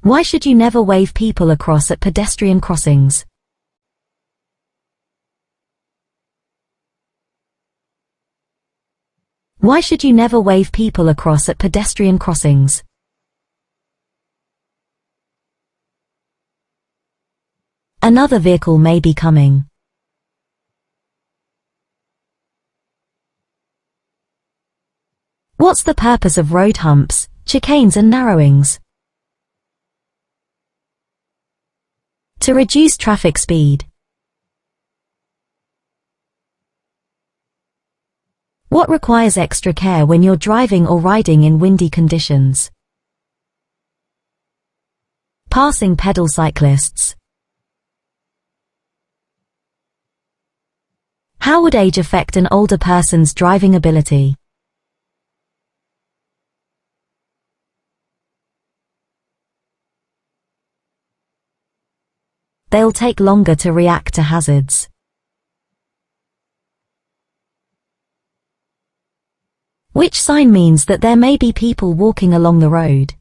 Why should you never wave people across at pedestrian crossings? Why should you never wave people across at pedestrian crossings? Another vehicle may be coming. What's the purpose of road humps, chicanes and narrowings? To reduce traffic speed. What requires extra care when you're driving or riding in windy conditions? Passing pedal cyclists. How would age affect an older person's driving ability? They'll take longer to react to hazards. Which sign means that there may be people walking along the road?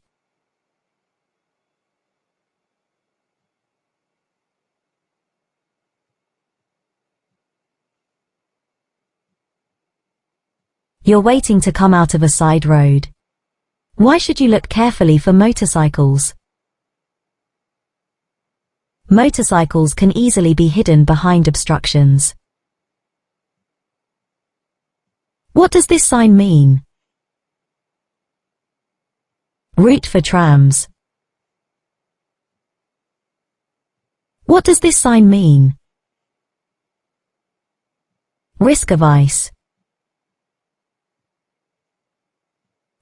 You're waiting to come out of a side road. Why should you look carefully for motorcycles? Motorcycles can easily be hidden behind obstructions. What does this sign mean? Route for trams. What does this sign mean? Risk of ice.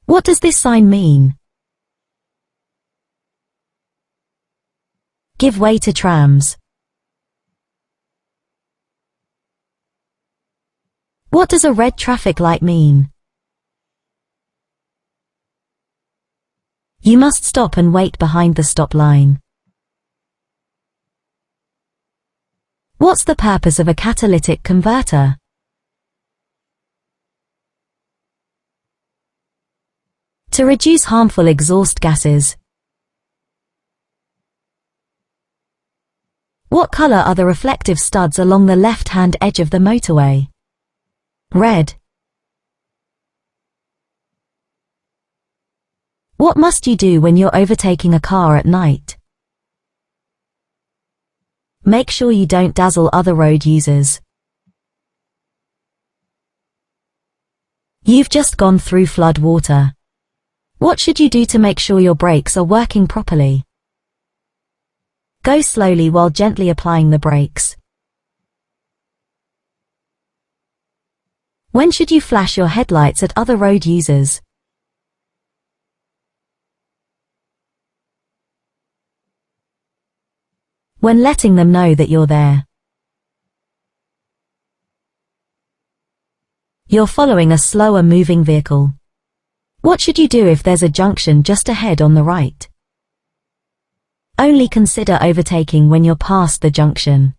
What does this sign mean? Give way to trams. What does a red traffic light mean? You must stop and wait behind the stop line. What's the purpose of a catalytic converter? To reduce harmful exhaust gases. What color are the reflective studs along the left-hand edge of the motorway? Red. What must you do when you're overtaking a car at night? Make sure you don't dazzle other road users. You've just gone through flood water. What should you do to make sure your brakes are working properly? Go slowly while gently applying the brakes. When should you flash your headlights at other road users? When letting them know that you're there. You're following a slower moving vehicle. What should you do if there's a junction just ahead on the right? Only consider overtaking when you're past the junction.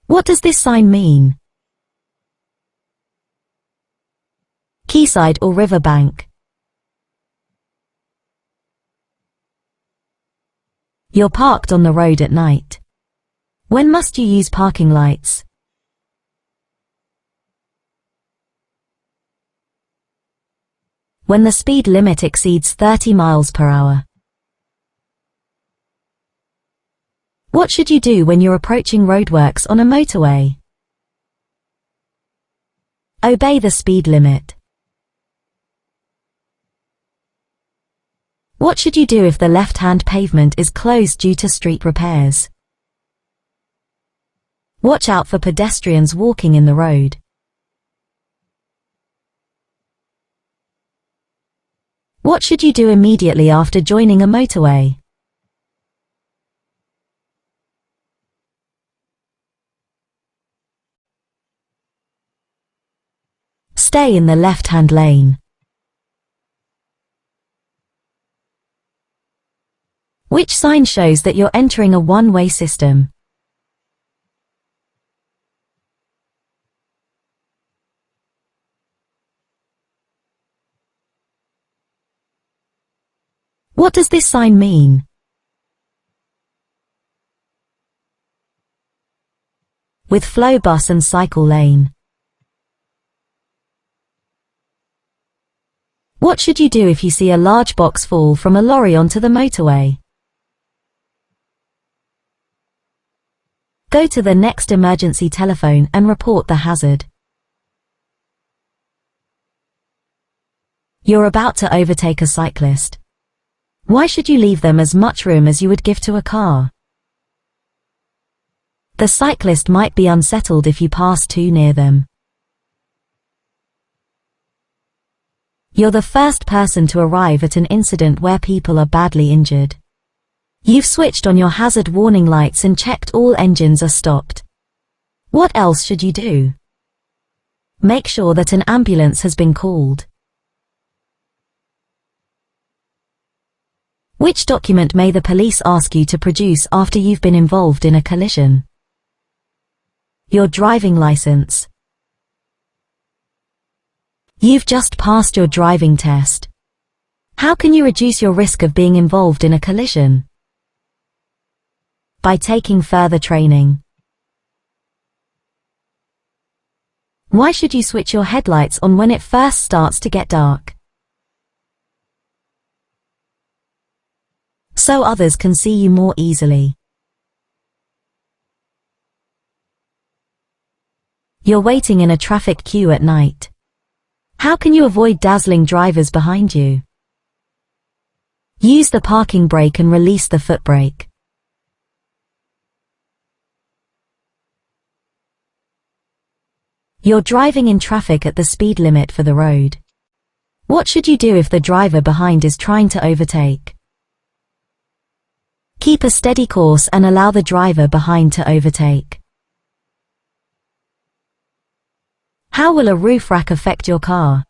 What does this sign mean? Quayside or riverbank. You're parked on the road at night. When must you use parking lights? When the speed limit exceeds 30 miles per hour. What should you do when you're approaching roadworks on a motorway? Obey the speed limit. What should you do if the left-hand pavement is closed due to street repairs? Watch out for pedestrians walking in the road. What should you do immediately after joining a motorway? Stay in the left-hand lane. Which sign shows that you're entering a one-way system? What does this sign mean? With flow bus and cycle lane. What should you do if you see a large box fall from a lorry onto the motorway? Go to the next emergency telephone and report the hazard. You're about to overtake a cyclist. Why should you leave them as much room as you would give to a car? The cyclist might be unsettled if you pass too near them. You're the first person to arrive at an incident where people are badly injured. You've switched on your hazard warning lights and checked all engines are stopped. What else should you do? Make sure that an ambulance has been called. Which document may the police ask you to produce after you've been involved in a collision? Your driving license. You've just passed your driving test. How can you reduce your risk of being involved in a collision? By taking further training. Why should you switch your headlights on when it first starts to get dark? So others can see you more easily. You're waiting in a traffic queue at night. How can you avoid dazzling drivers behind you? Use the parking brake and release the foot brake. You're driving in traffic at the speed limit for the road. What should you do if the driver behind is trying to overtake? Keep a steady course and allow the driver behind to overtake. How will a roof rack affect your car?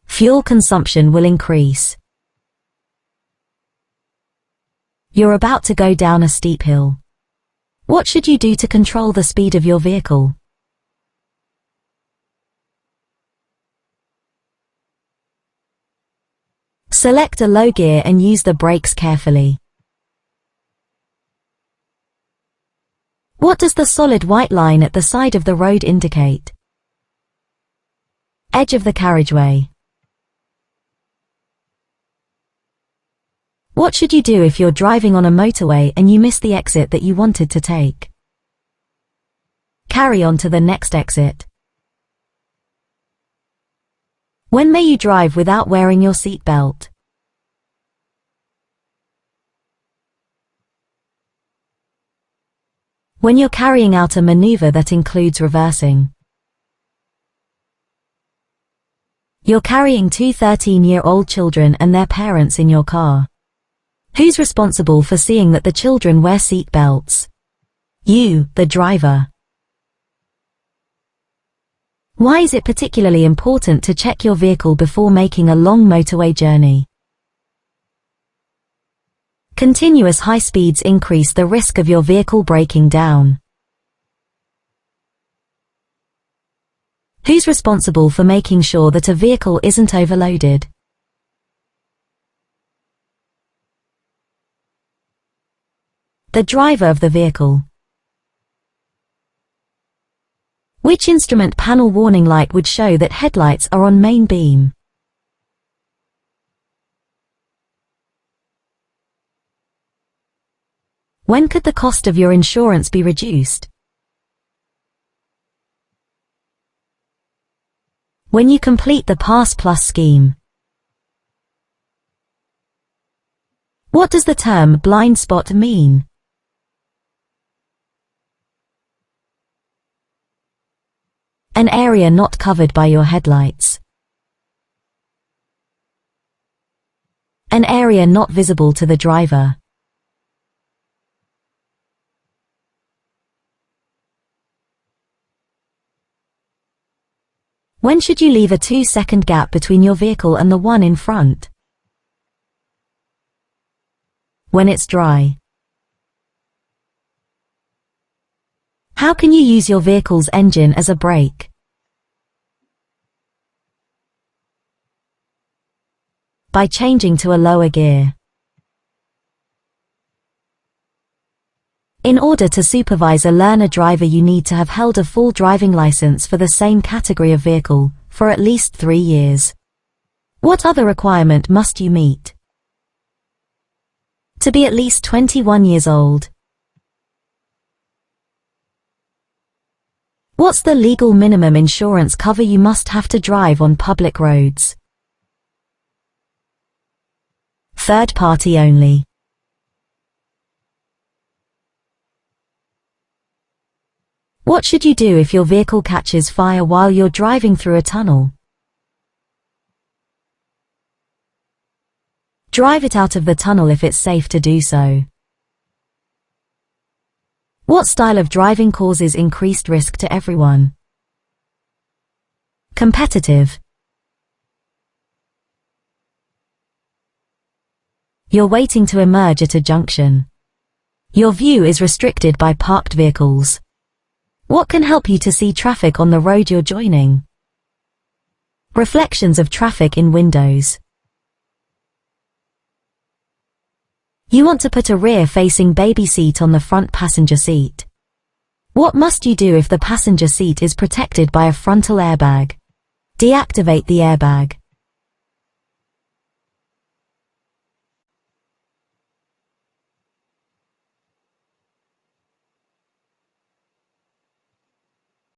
Fuel consumption will increase. You're about to go down a steep hill. What should you do to control the speed of your vehicle? Select a low gear and use the brakes carefully. What does the solid white line at the side of the road indicate? Edge of the carriageway. What should you do if you're driving on a motorway and you miss the exit that you wanted to take? Carry on to the next exit. When may you drive without wearing your seat belt? When you're carrying out a maneuver that includes reversing. You're carrying two 13-year-old children and their parents in your car. Who's responsible for seeing that the children wear seat belts? You, the driver. Why is it particularly important to check your vehicle before making a long motorway journey? Continuous high speeds increase the risk of your vehicle breaking down. Who's responsible for making sure that a vehicle isn't overloaded? The driver of the vehicle. Which instrument panel warning light would show that headlights are on main beam? When could the cost of your insurance be reduced? When you complete the Pass Plus scheme. What does the term blind spot mean? An area not covered by your headlights. An area not visible to the driver. When should you leave a 2-second gap between your vehicle and the one in front? When it's dry. How can you use your vehicle's engine as a brake? By changing to a lower gear. In order to supervise a learner driver, you need to have held a full driving license for the same category of vehicle for at least 3 years. What other requirement must you meet? To be at least 21 years old. What's the legal minimum insurance cover you must have to drive on public roads? Third party only. What should you do if your vehicle catches fire while you're driving through a tunnel? Drive it out of the tunnel if it's safe to do so. What style of driving causes increased risk to everyone? Competitive. You're waiting to emerge at a junction. Your view is restricted by parked vehicles. What can help you to see traffic on the road you're joining? Reflections of traffic in windows. You want to put a rear-facing baby seat on the front passenger seat. What must you do if the passenger seat is protected by a frontal airbag? Deactivate the airbag.